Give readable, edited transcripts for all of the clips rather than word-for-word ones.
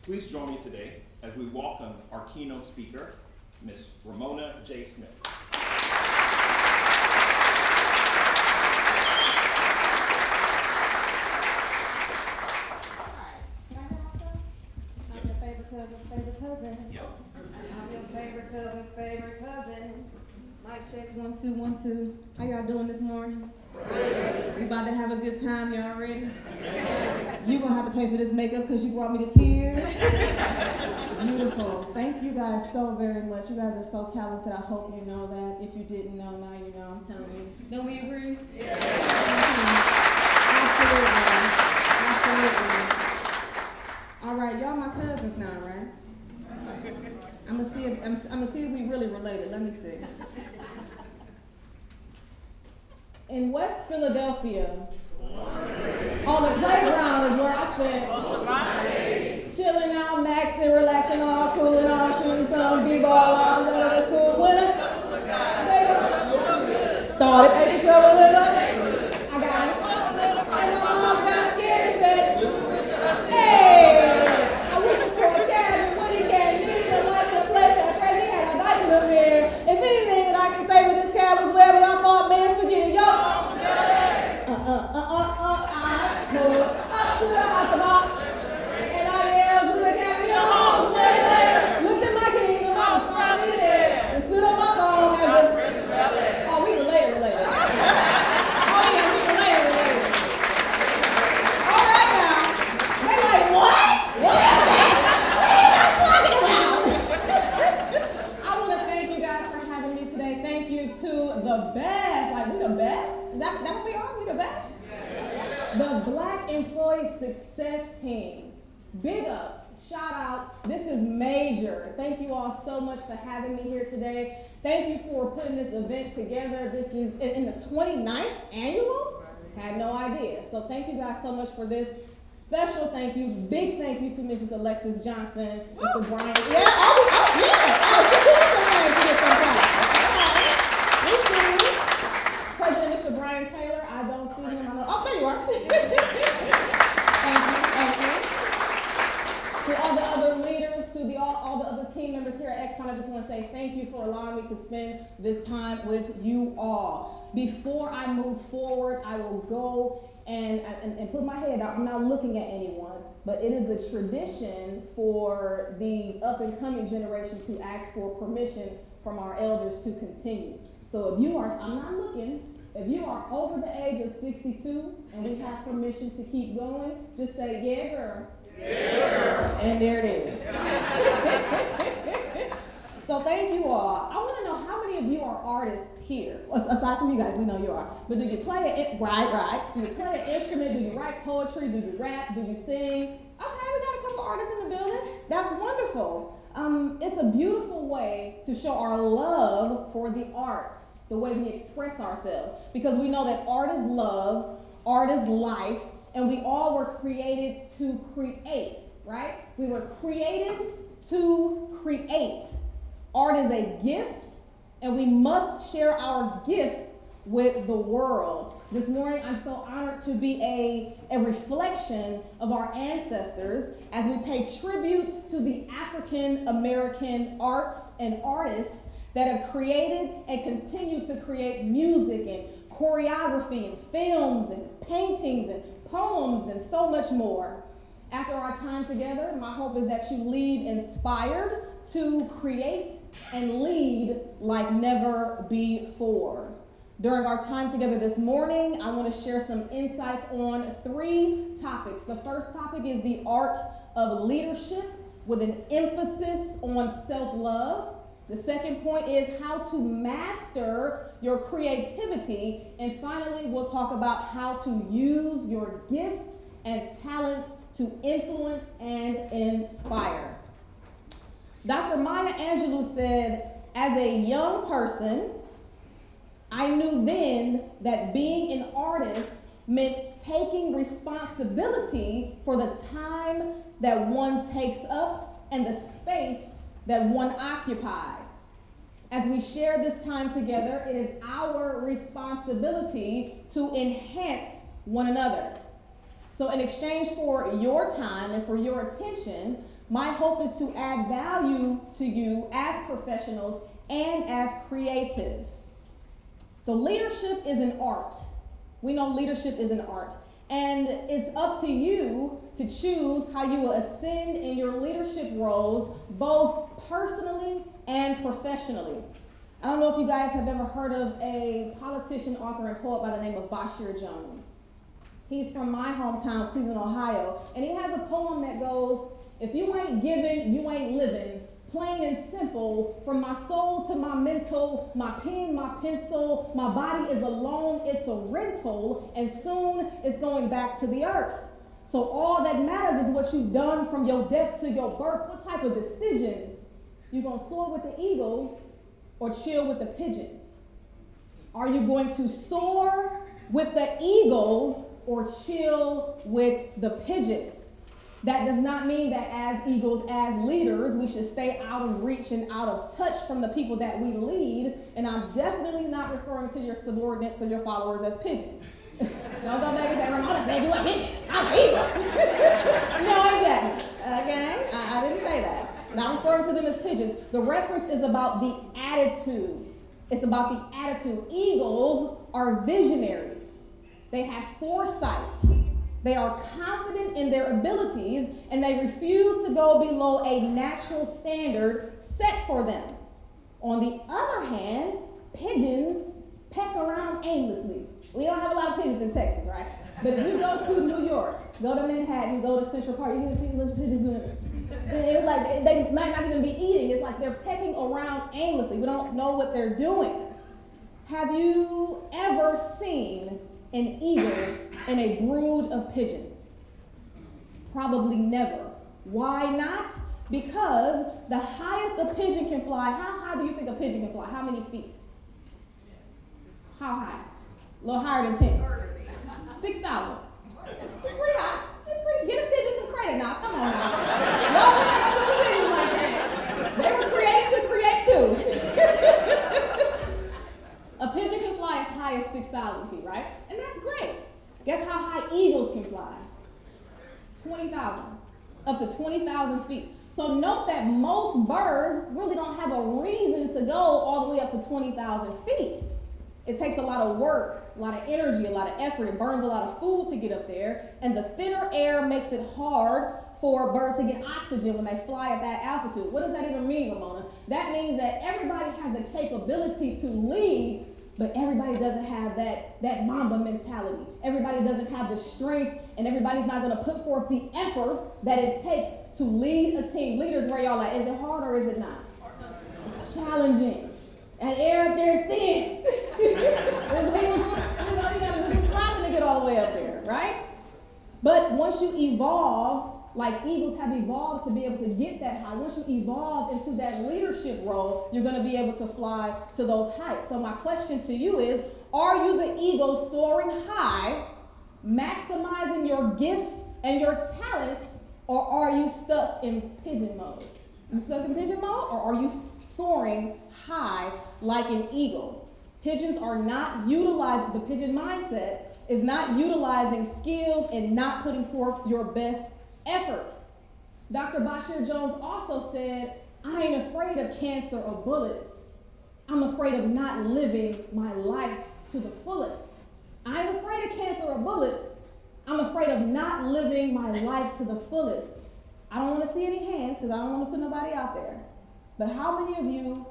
Please join me today as we welcome our keynote speaker, Ms. Ramona J. Smith. I'm your favorite cousin's favorite cousin. Yep. I'm your favorite cousin's favorite cousin. Mic check, 1, 2, 1, 2. How y'all doing this morning? We about to have a good time, y'all ready? You gonna have to pay for this makeup because you brought me to tears. Beautiful. Thank you guys so very much. You guys are so talented. I hope you know that. If you didn't know, now you know. I'm telling you. Don't we agree? Yeah. Absolutely. All right, y'all my cousins now, right? I'm gonna see if we really related. Let me see. In West Philadelphia, on the playground is where I spent chilling out, maxing, relaxing, all cool and all, shooting some b-ball, all out of the school winner. Started making trouble with her. I got it. And my mom got scared and said, "Hey, I wish for a cabin when he came. He didn't like the place that crazy had a nice little there. If anything that I can say with this cab was well, but I thought, man, forget it, yo. I pulled up to the house box, and I yelled to the cabin, yo, looked at my kingdom, I was finally there, and stood on my phone as a, oh, we related. Oh, yeah, we related. All right, now. They're like, what? What are you talking about? I want to thank you guys for having me today. Thank you to the best. Like, we the best? Is that what we are? We the best? The Black Employee Success Team. Big ups. Shout out. This is major. Thank you all so much for having me here today. Thank you for putting this event together. This is in the 29th annual? Had no idea. So thank you guys so much for this. Special thank you, big thank you to Mrs. Alexis Johnson, Mr. Brian. Yeah, she did some things to get some time. We see you. President Mr. Brian Taylor, I don't see him. I know. Oh, there you are. Thank you. To all the other leaders, to all the other team members here at Exxon, I just want to say thank you for allowing me to spend this time with you all. Before I move forward, I will go and put my head out. I'm not looking at anyone, but it is a tradition for the up-and-coming generation to ask for permission from our elders to continue. So if you are, I'm not looking, if you are over the age of 62 and we have permission to keep going, just say, yeah, girl. Yeah. And there it is. So thank you all. I want to know how many of you are artists here? Aside from you guys, we know you are. But do you play right? Do you play an instrument? Do you write poetry? Do you rap? Do you sing? Okay, we got a couple artists in the building. That's wonderful. It's a beautiful way to show our love for the arts, the way we express ourselves. Because we know that art is love, art is life, and we all were created to create, right? We were created to create. Art is a gift, and we must share our gifts with the world. This morning, I'm so honored to be a reflection of our ancestors as we pay tribute to the African American arts and artists that have created and continue to create music and choreography and films and paintings and poems and so much more. After our time together, my hope is that you leave inspired to create and lead like never before. During our time together this morning, I want to share some insights on 3 topics. The first topic is the art of leadership with an emphasis on self-love. The second point is how to master your creativity. And finally, we'll talk about how to use your gifts and talents to influence and inspire. Dr. Maya Angelou said, as a young person, I knew then that being an artist meant taking responsibility for the time that one takes up and the space that one occupies. As we share this time together, it is our responsibility to enhance one another. So in exchange for your time and for your attention, My hope is to add value to you as professionals and as creatives. So leadership is an art. We know leadership is an art. And it's up to you to choose how you will ascend in your leadership roles, both personally and professionally. I don't know if you guys have ever heard of a politician, author, and poet by the name of Bashir Jones. He's from my hometown, Cleveland, Ohio, and he has a poem that goes, "If you ain't giving, you ain't living. Plain and simple, from my soul to my mental, my pen, my pencil, my body is alone, it's a rental, and soon it's going back to the earth. So all that matters is what you've done from your death to your birth. What type of decisions? You gonna soar with the eagles or chill with the pigeons? Are you going to soar with the eagles or chill with the pigeons?" That does not mean that as eagles, as leaders, we should stay out of reach and out of touch from the people that we lead. And I'm definitely not referring to your subordinates or your followers as pigeons. Don't go back and say, "Ramona said you a pigeon. I'm an eagle." No, I didn't. Okay? I didn't say that. Not referring to them as pigeons. The reference is about the attitude. It's about the attitude. Eagles are visionaries. They have foresight. They are confident in their abilities, and they refuse to go below a natural standard set for them. On the other hand, pigeons peck around aimlessly. We don't have a lot of pigeons in Texas, right? But if you go to New York, go to Manhattan, go to Central Park, you can see a bunch of pigeons doing it. It's like they might not even be eating. It's like they're pecking around aimlessly. We don't know what they're doing. Have you ever seen an eagle in a brood of pigeons? Probably never. Why not? Because the highest a pigeon can fly, how high do you think a pigeon can fly? How many feet? How high? A little higher than 10. 6,000. It's pretty high. It's pretty. Get a pigeon some credit now. Come on now. No, we're not gonna do pigeons like that. They were created to create too. A pigeon can fly as high as 6,000 feet, right? And that's great. Guess how high eagles can fly? 20,000. Up to 20,000 feet. So note that most birds really don't have a reason to go all the way up to 20,000 feet. It takes a lot of work, a lot of energy, a lot of effort. It burns a lot of food to get up there. And the thinner air makes it hard for birds to get oxygen when they fly at that altitude. What does that even mean, Ramona? That means that everybody has the capability to lead, but everybody doesn't have that Mamba mentality. Everybody doesn't have the strength, and everybody's not going to put forth the effort that it takes to lead a team. Leaders, where y'all at? Is it hard or is it not? It's challenging. And air up there is thin. You got to do some climbing to get all the way up there, right? But once you evolve, like eagles have evolved to be able to get that high, once you evolve into that leadership role, you're going to be able to fly to those heights. So my question to you is, are you the eagle soaring high, maximizing your gifts and your talents, or are you stuck in pigeon mode? You stuck in pigeon mode, or are you soaring high like an eagle? Pigeons are not utilizing, the pigeon mindset is not utilizing skills and not putting forth your best effort. Dr. Bashir Jones also said, I ain't afraid of cancer or bullets. I'm afraid of not living my life to the fullest. I ain't afraid of cancer or bullets. I'm afraid of not living my life to the fullest. I don't want to see any hands because I don't want to put nobody out there. But how many of you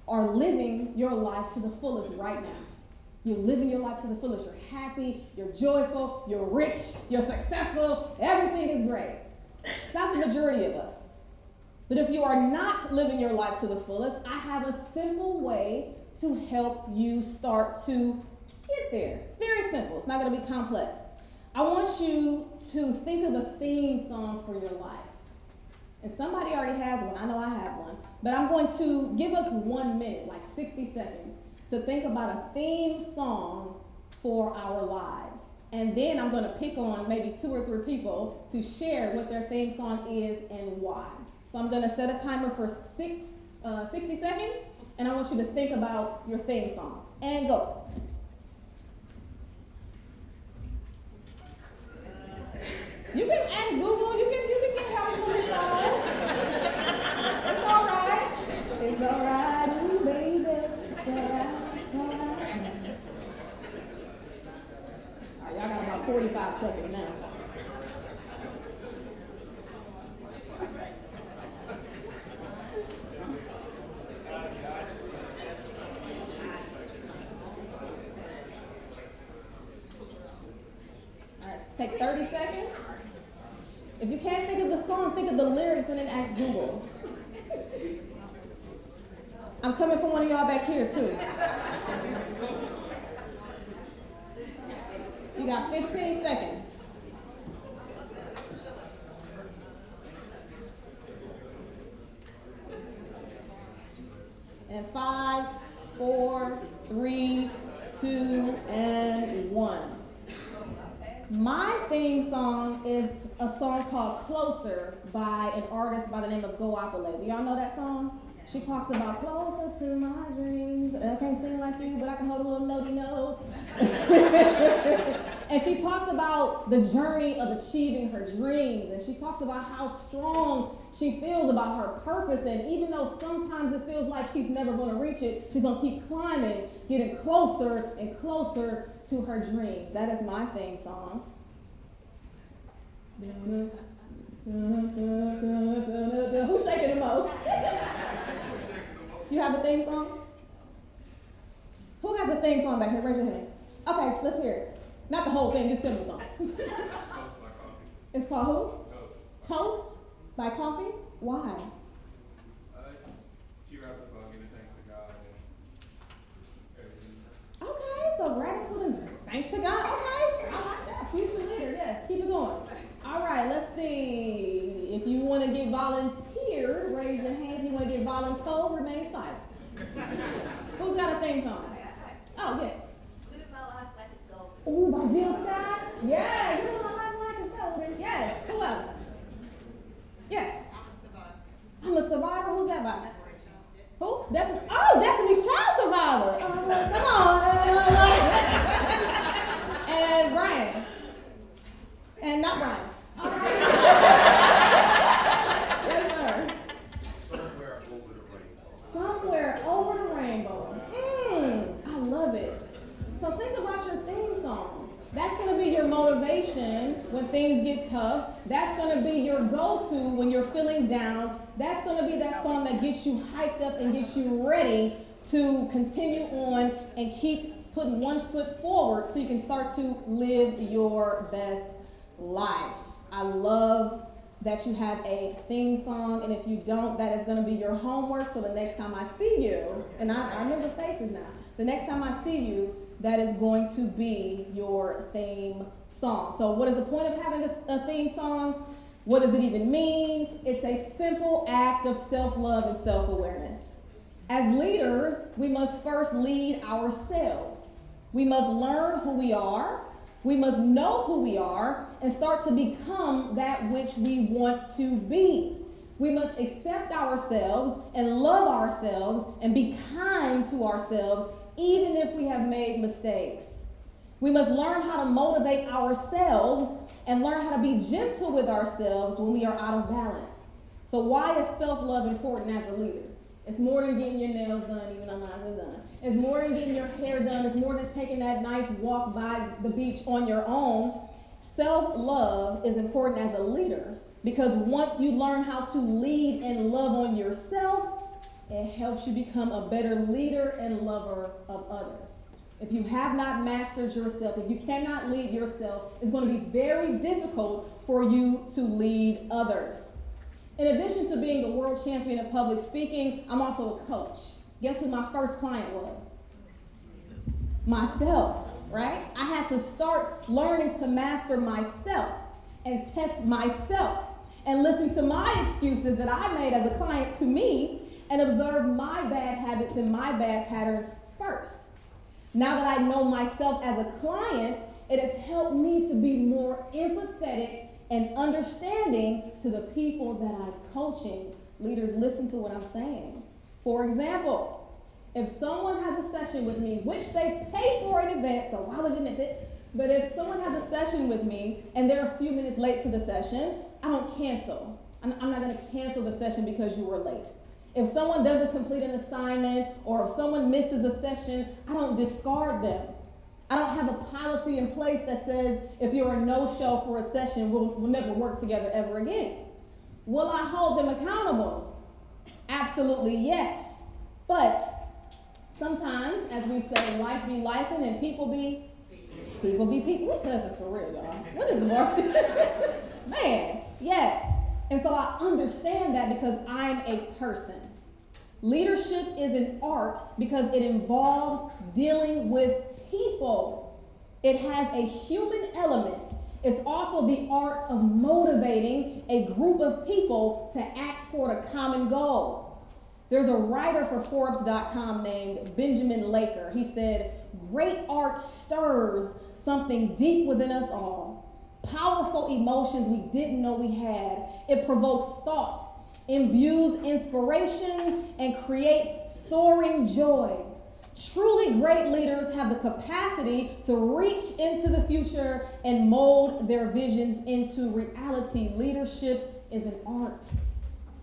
are living your life to the fullest right now? You're living your life to the fullest. You're happy, you're joyful, you're rich, you're successful, everything is great. It's not the majority of us. But if you are not living your life to the fullest, I have a simple way to help you start to get there. Very simple. It's not going to be complex. I want you to think of a theme song for your life. And somebody already has one. I know I have one. But I'm going to give us 1 minute, like 60 seconds, to think about a theme song for our lives. And then I'm going to pick on maybe 2 or 3 people to share what their theme song is and why. So I'm going to set a timer for 60 seconds, and I want you to think about your theme song. And go. You can ask Google. You can get help from your phone. 5 seconds now. All right, take 30 seconds. If you can't think of the song, think of the lyrics and then ask Google. I'm coming from one of y'all back here too. You got 15 seconds. And 5, 4, 3, 2, and 1. My theme song is a song called Closer by an artist by the name of Goapale. Do y'all know that song? She talks about closer to my dreams. I can't sing like you, but I can hold a little notey note. And she talks about the journey of achieving her dreams. And she talks about how strong she feels about her purpose. And even though sometimes it feels like she's never going to reach it, she's going to keep climbing, getting closer and closer to her dreams. That is my theme song. Who's shaking the most? You have a theme song? Who has a theme song back here? Raise your hand. Okay, let's hear it. Not the whole thing, just the song. It's called who? Toast by Coffee? Why? She raps about giving thanks to God and everything. Okay, so gratitude and thanks to God. Okay, I like that. Future leader, yes. Keep it going. All right, let's see. If you want to get volunteered, raise your hand. If you want to get voluntold, remain silent. Who's got a theme song? Oh, yes. Live my life like it's golden. Ooh, by Jill Scott? Yeah, you know my life like it's golden. Yes. Who else? Yes. I'm a survivor. Who's that by? Who? Destiny's Child Survivor. Come on. And Brian. And not Brian. All right. Yes, sir. Somewhere over the rainbow. I love it. So think about your theme song. That's going to be your motivation when things get tough. That's going to be your go-to when you're feeling down. That's going to be that song that gets you hyped up and gets you ready to continue on and keep putting one foot forward so you can start to live your best life. I love that you have a theme song, and if you don't, that is going to be your homework. So the next time I see you, and I remember faces now, the next time I see you, that is going to be your theme song. So what is the point of having a theme song? What does it even mean? It's a simple act of self-love and self-awareness. As leaders, we must first lead ourselves. We must learn who we are. We must know who we are and start to become that which we want to be. We must accept ourselves and love ourselves and be kind to ourselves even if we have made mistakes. We must learn how to motivate ourselves and learn how to be gentle with ourselves when we are out of balance. So why is self-love important as a leader? It's more than getting your nails done, even though mine is done. It's more than getting your hair done. It's more than taking that nice walk by the beach on your own. Self-love is important as a leader because once you learn how to lead and love on yourself, it helps you become a better leader and lover of others. If you have not mastered yourself, if you cannot lead yourself, it's going to be very difficult for you to lead others. In addition to being the world champion of public speaking, I'm also a coach. Guess who my first client was? Myself, right? I had to start learning to master myself and test myself and listen to my excuses that I made as a client to me and observe my bad habits and my bad patterns first. Now that I know myself as a client, it has helped me to be more empathetic and understanding to the people that I'm coaching. Leaders, listen to what I'm saying. For example, if someone has a session with me, which they pay for in advance, so why would you miss it? But if someone has a session with me and they're a few minutes late to the session, I don't cancel. I'm not going to cancel the session because you were late. If someone doesn't complete an assignment or if someone misses a session, I don't discard them. I don't have a policy in place that says if you're a no-show for a session, we'll never work together ever again. Will I hold them accountable? Absolutely yes. But sometimes, as we say, life be lifing and people be people. We're cousins for real, y'all. What is more? Man, yes. And so I understand that because I'm a person. Leadership is an art because it involves dealing with people. It has a human element. It's also the art of motivating a group of people to act toward a common goal. There's a writer for Forbes.com named Benjamin Laker. He said, "Great art stirs something deep within us all. Powerful emotions we didn't know we had. It provokes thought, imbues inspiration, and creates soaring joy. Truly great leaders have the capacity to reach into the future and mold their visions into reality. Leadership is an art.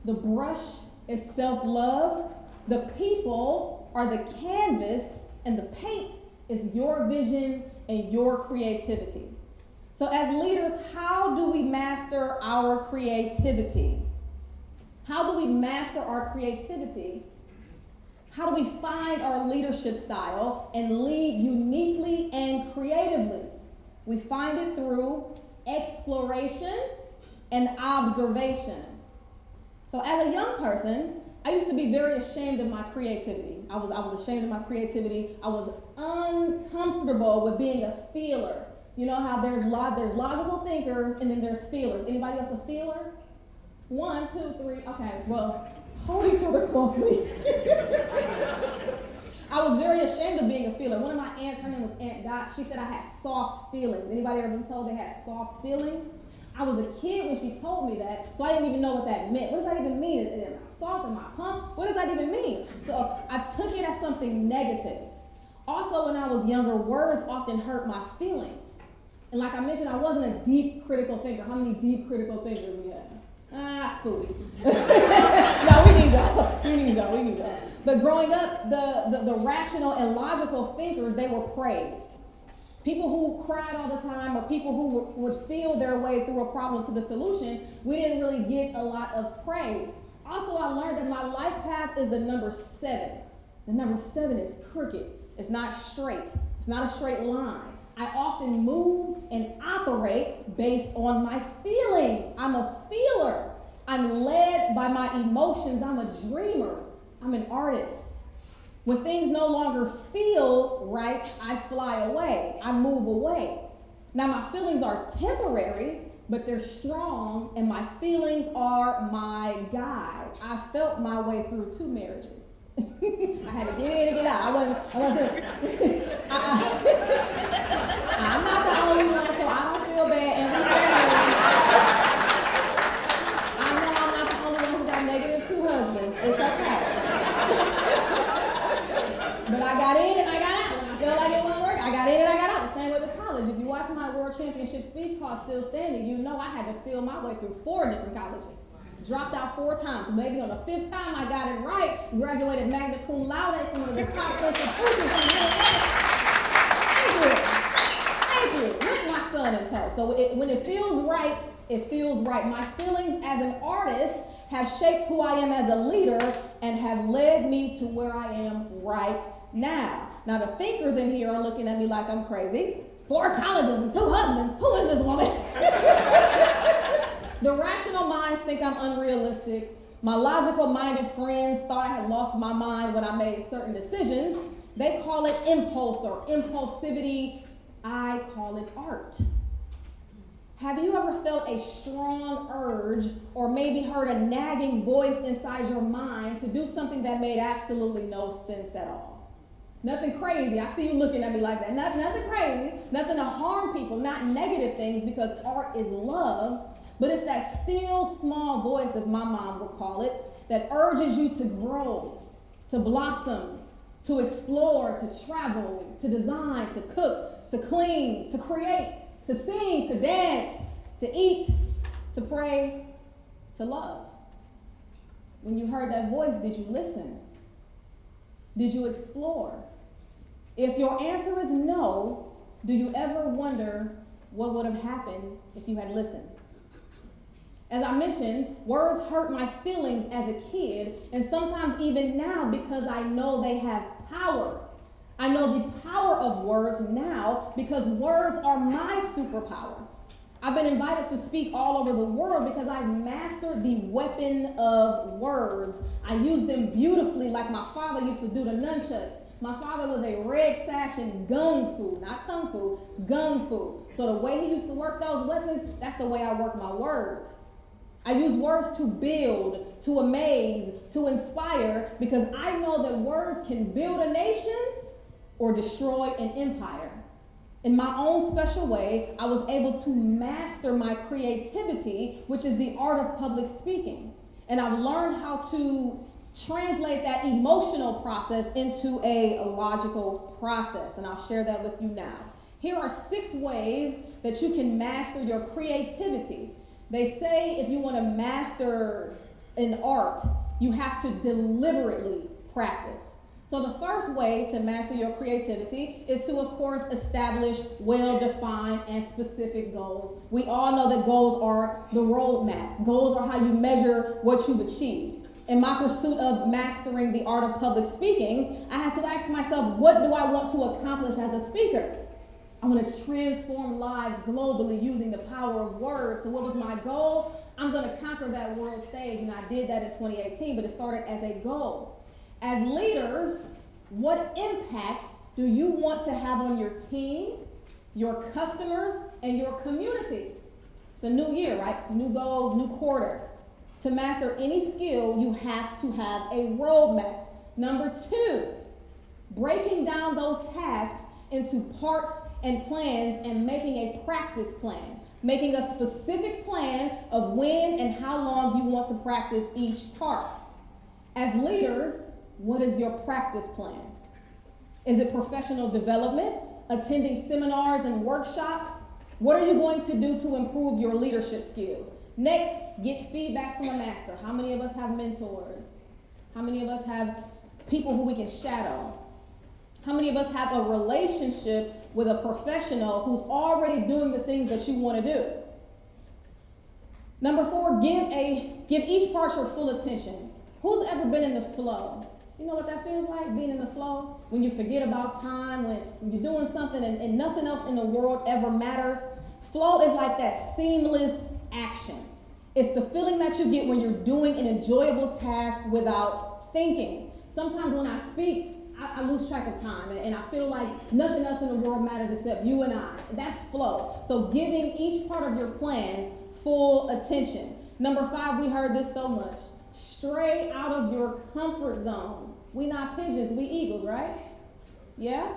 The brush is self-love. The people are the canvas, and the paint is your vision and your creativity." So as leaders, how do we master our creativity? How do we master our creativity? How do we find our leadership style and lead uniquely and creatively? We find it through exploration and observation. So as a young person, I used to be very ashamed of my creativity. I was ashamed of my creativity. I was uncomfortable with being a feeler. You know how there's logical thinkers and then there's feelers. Anybody else a feeler? 1, 2, 3. Okay, well, hold each other closely. I was very ashamed of being a feeler. One of my aunts, her name was Aunt Dot, she said I had soft feelings. Anybody ever been told they had soft feelings? I was a kid when she told me that, so I didn't even know what that meant. What does that even mean? Am I soft? Am I punk? What does that even mean? So I took it as something negative. Also, when I was younger, words often hurt my feelings. And like I mentioned, I wasn't a deep critical thinker. How many deep critical thinkers we have? Food. No, we need y'all. But growing up, the rational and logical thinkers, they were praised. People who cried all the time or people who would feel their way through a problem to the solution, we didn't really get a lot of praise. Also, I learned that my life path is the number 7. The number 7 is crooked. It's not straight. It's not a straight line. I often move and operate based on my feelings. I'm a feeler. I'm led by my emotions. I'm a dreamer. I'm an artist. When things no longer feel right, I fly away. I move away. Now, my feelings are temporary, but they're strong, and my feelings are my guide. I felt my way through 2 marriages. I had to get in and get out. I'm not the only one, so I don't feel bad. And I know I'm not the only one who got negative 2 husbands. It's okay. But I got in and I got out. When I felt like it wasn't working, I got in and I got out. The same way with college. If you watch my World Championship speech called Still Standing, you know I had to feel my way through 4 different colleges. Dropped out 4 times. Maybe on the 5th time I got it right. Graduated magna cum laude from one of the top institutions. Thank you. Let my son and tell. So when it feels right, it feels right. My feelings as an artist have shaped who I am as a leader and have led me to where I am right now. Now the thinkers in here are looking at me like I'm crazy. 4 colleges and 2 husbands. Who is this woman? The rational minds think I'm unrealistic. My logical-minded friends thought I had lost my mind when I made certain decisions. They call it impulse or impulsivity. I call it art. Have you ever felt a strong urge or maybe heard a nagging voice inside your mind to do something that made absolutely no sense at all? Nothing crazy. I see you looking at me like that. Nothing crazy. Nothing to harm people, not negative things, because art is love. But it's that still small voice, as my mom would call it, that urges you to grow, to blossom, to explore, to travel, to design, to cook, to clean, to create, to sing, to dance, to eat, to pray, to love. When you heard that voice, did you listen? Did you explore? If your answer is no, Do you ever wonder what would have happened if you had listened? As I mentioned, words hurt my feelings as a kid, and sometimes even now because I know they have power. I know the power of words now because words are my superpower. I've been invited to speak all over the world because I've mastered the weapon of words. I use them beautifully like my father used to do the nunchucks. My father was a red sash in gung fu, not kung fu, gung fu. So the way he used to work those weapons, that's the way I work my words. I use words to build, to amaze, to inspire, because I know that words can build a nation or destroy an empire. In my own special way, I was able to master my creativity, which is the art of public speaking. And I've learned how to translate that emotional process into a logical process. And I'll share that with you now. Here are 6 ways that you can master your creativity. They say if you want to master an art, you have to deliberately practice. So the first way to master your creativity is to, of course, establish well-defined and specific goals. We all know that goals are the roadmap. Goals are how you measure what you've achieved. In my pursuit of mastering the art of public speaking, I had to ask myself, what do I want to accomplish as a speaker? I want to transform lives globally using the power of words. So what was my goal? I'm going to conquer that world stage, and I did that in 2018, but it started as a goal. As leaders, what impact do you want to have on your team, your customers, and your community? It's a new year, right? It's new goals, new quarter. To master any skill, you have to have a roadmap. Number 2, breaking down those tasks into parts and plans and making a practice plan. Making a specific plan of when and how long you want to practice each part. As leaders, what is your practice plan? Is it professional development, attending seminars and workshops? What are you going to do to improve your leadership skills? Next, get feedback from a master. How many of us have mentors? How many of us have people who we can shadow? How many of us have a relationship with a professional who's already doing the things that you want to do? Number 4, give each part your full attention. Who's ever been in the flow? You know what that feels like, being in the flow? When you forget about time, when you're doing something and nothing else in the world ever matters. Flow is like that seamless action. It's the feeling that you get when you're doing an enjoyable task without thinking. Sometimes when I speak, I lose track of time and I feel like nothing else in the world matters except you and I. That's flow. So giving each part of your plan full attention. Number 5, we heard this so much. Stray out of your comfort zone. We not pigeons, we eagles, right? Yeah?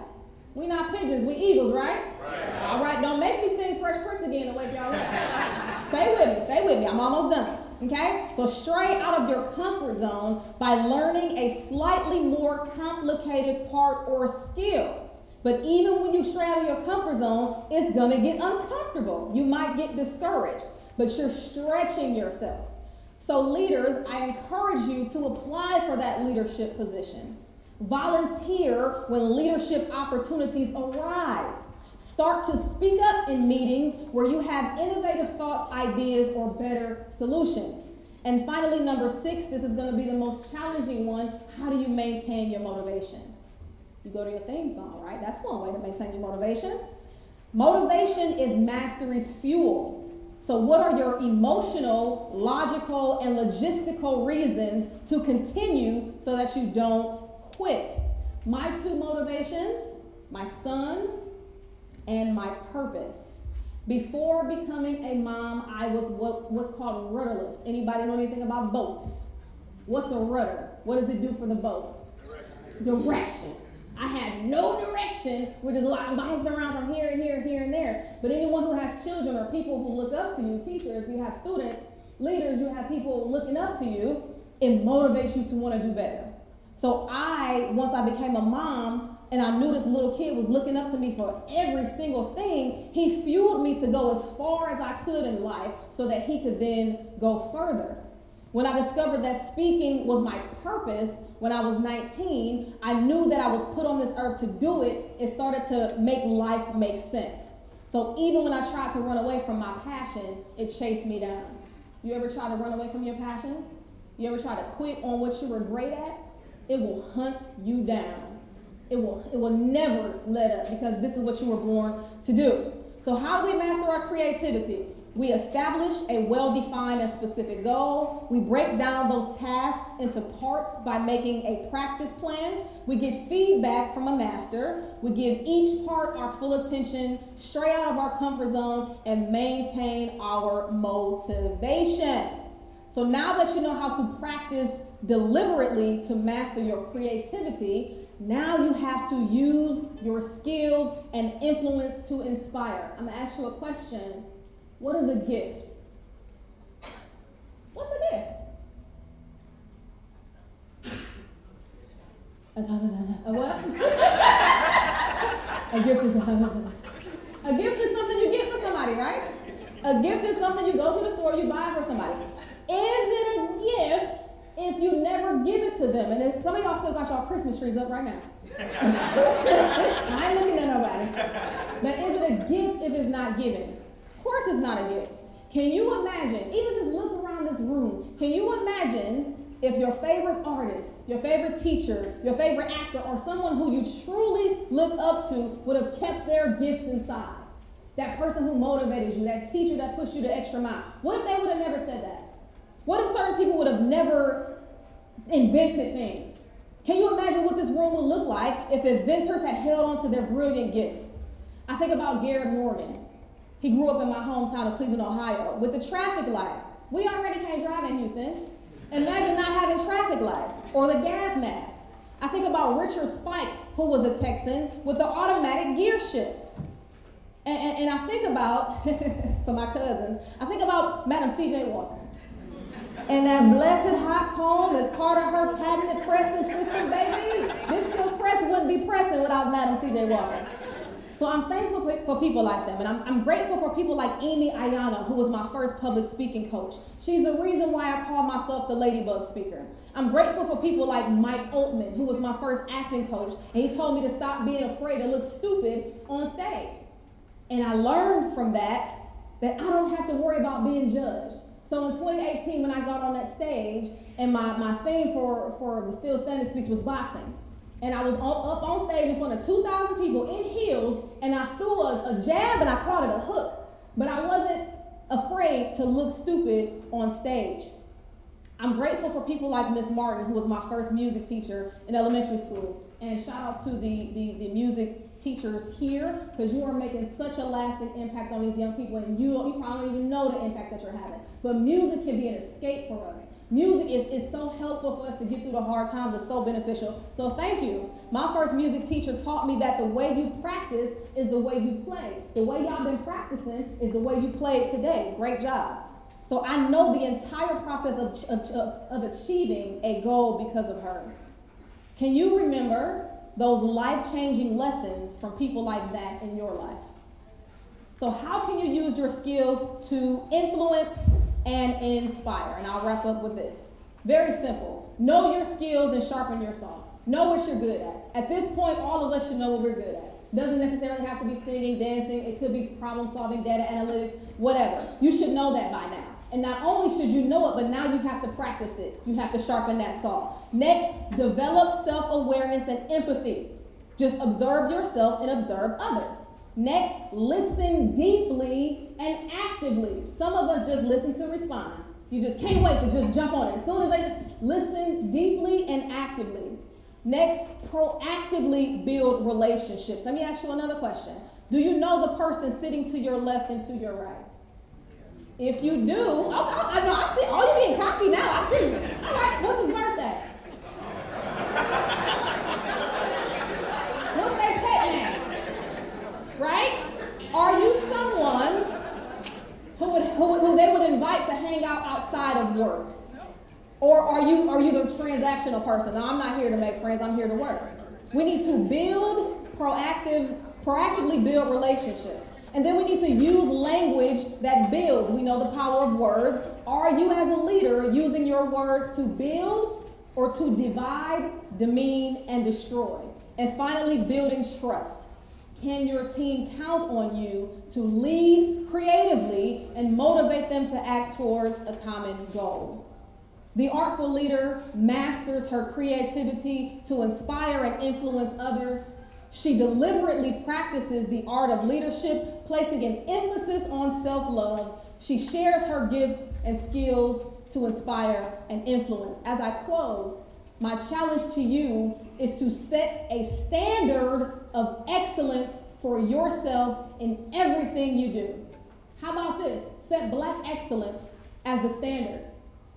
We not pigeons, we eagles, right? Right. All right, don't make me sing Fresh Prince again and wake y'all up. Stay with me, I'm almost done. Okay? So stray out of your comfort zone by learning a slightly more complicated part or skill. But even when you stray out of your comfort zone, it's gonna get uncomfortable. You might get discouraged, but you're stretching yourself. So leaders, I encourage you to apply for that leadership position. Volunteer when leadership opportunities arise. Start to speak up in meetings where you have innovative thoughts, ideas, or better solutions. And finally, number 6, this is going to be the most challenging one. How do you maintain your motivation? You go to your theme song, right? That's one way to maintain your motivation. Motivation is mastery's fuel. So what are your emotional, logical, and logistical reasons to continue so that you don't quit? My 2 motivations, my son and my purpose. Before becoming a mom, I was what's called rudderless. Anybody know anything about boats? What's a rudder? What does it do for the boat? Direction. I had no direction, which is why I'm bouncing around from here and here and here and there. But anyone who has children or people who look up to you, teachers, you have students, leaders, you have people looking up to you, it motivates you to want to do better. So once I became a mom and I knew this little kid was looking up to me for every single thing, he fueled me to go as far as I could in life so that he could then go further. When I discovered that speaking was my purpose when I was 19, I knew that I was put on this earth to do it. It started to make life make sense. So even when I tried to run away from my passion, it chased me down. You ever try to run away from your passion? You ever try to quit on what you were great at? It will hunt you down. It will never let up, because this is what you were born to do. So how do we master our creativity? We establish a well-defined and specific goal. We break down those tasks into parts by making a practice plan. We get feedback from a master. We give each part our full attention, stray out of our comfort zone, and maintain our motivation. So now that you know how to practice deliberately to master your creativity, now you have to use your skills and influence to inspire. I'm gonna ask you a question. What is a gift? What's a gift? A what? A gift is something you get for somebody, right? A gift is something you go to the store, you buy for somebody. Is it a gift if you never give it to them? And then some of y'all still got y'all Christmas trees up right now. I ain't looking at nobody. But is it a gift if it's not given? Of course it's not a gift. Can you imagine, even just look around this room, can you imagine if your favorite artist, your favorite teacher, your favorite actor, or someone who you truly look up to would have kept their gifts inside? That person who motivated you, that teacher that pushed you the extra mile. What if they would have never said that? What if certain people would have never invented things? Can you imagine what this room would look like if inventors had held on to their brilliant gifts? I think about Garrett Morgan. He grew up in my hometown of Cleveland, Ohio, with the traffic light. We already can't drive in Houston. Imagine not having traffic lights or the gas mask. I think about Richard Spikes, who was a Texan, with the automatic gear shift. And I think about, for my cousins, I think about Madam C.J. Walker. And that blessed hot comb that's part of her patented pressing system, baby. This silk press wouldn't be pressing without Madam C.J. Walker. So I'm thankful for people like them, and I'm grateful for people like Amy Ayana, who was my first public speaking coach. She's the reason why I call myself the Ladybug Speaker. I'm grateful for people like Mike Oatman, who was my first acting coach, and he told me to stop being afraid to look stupid on stage. And I learned from that I don't have to worry about being judged. So in 2018, when I got on that stage, and my theme for the Still Standing speech was boxing. And I was up on stage in front of 2,000 people in heels, and I threw a jab and I called it a hook. But I wasn't afraid to look stupid on stage. I'm grateful for people like Miss Martin, who was my first music teacher in elementary school. And shout out to the music teachers here, because you are making such a lasting impact on these young people, and you probably don't even know the impact that you're having. But music can be an escape for us. Music is so helpful for us to get through the hard times. It's so beneficial. So thank you. My first music teacher taught me that the way you practice is the way you play. The way y'all been practicing is the way you play it today. Great job. So I know the entire process of achieving a goal because of her. Can you remember those life-changing lessons from people like that in your life? So how can you use your skills to influence and inspire? And I'll wrap up with this. Very simple. Know your skills and sharpen your saw. Know what you're good at. At this point, all of us should know what we're good at. Doesn't necessarily have to be singing, dancing. It could be problem solving, data analytics, whatever. You should know that by now. And not only should you know it, but now you have to practice it. You have to sharpen that saw. Next, develop self-awareness and empathy. Just observe yourself and observe others. Next, listen deeply and actively. Some of us just listen to respond. You just can't wait to just jump on it. As soon as they listen deeply and actively. Next, proactively build relationships. Let me ask you another question. Do you know the person sitting to your left and to your right? If you do, I know, I see. Oh, you're being cocky now. I see you. All right, what's his birthday? What's their pet name? Right? Are you someone who they would invite to hang out outside of work? Or are you the transactional person? Now, I'm not here to make friends. I'm here to work. We need to proactively build relationships. And then we need to use language that builds. We know the power of words. Are you as a leader using your words to build or to divide, demean, and destroy? And finally, building trust. Can your team count on you to lead creatively and motivate them to act towards a common goal? The artful leader masters her creativity to inspire and influence others. She deliberately practices the art of leadership, placing an emphasis on self-love. She shares her gifts and skills to inspire and influence. As I close, my challenge to you is to set a standard of excellence for yourself in everything you do. How about this? Set Black excellence as the standard.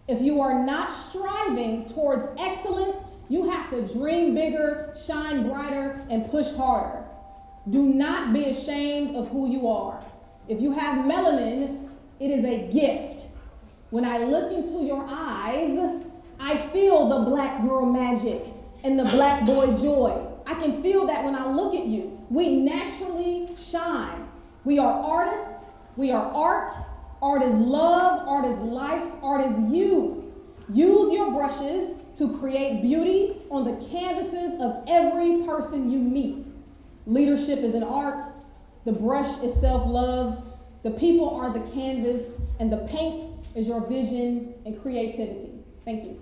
If you are not striving towards excellence, you have to dream bigger, shine brighter, and push harder. Do not be ashamed of who you are. If you have melanin, it is a gift. When I look into your eyes, I feel the black girl magic and the black boy joy. I can feel that when I look at you. We naturally shine. We are artists. We are art. Art is love. Art is life. Art is you. Use your brushes to create beauty on the canvases of every person you meet. Leadership is an art. The brush is self-love. The people are the canvas, and the paint is your vision and creativity. Thank you.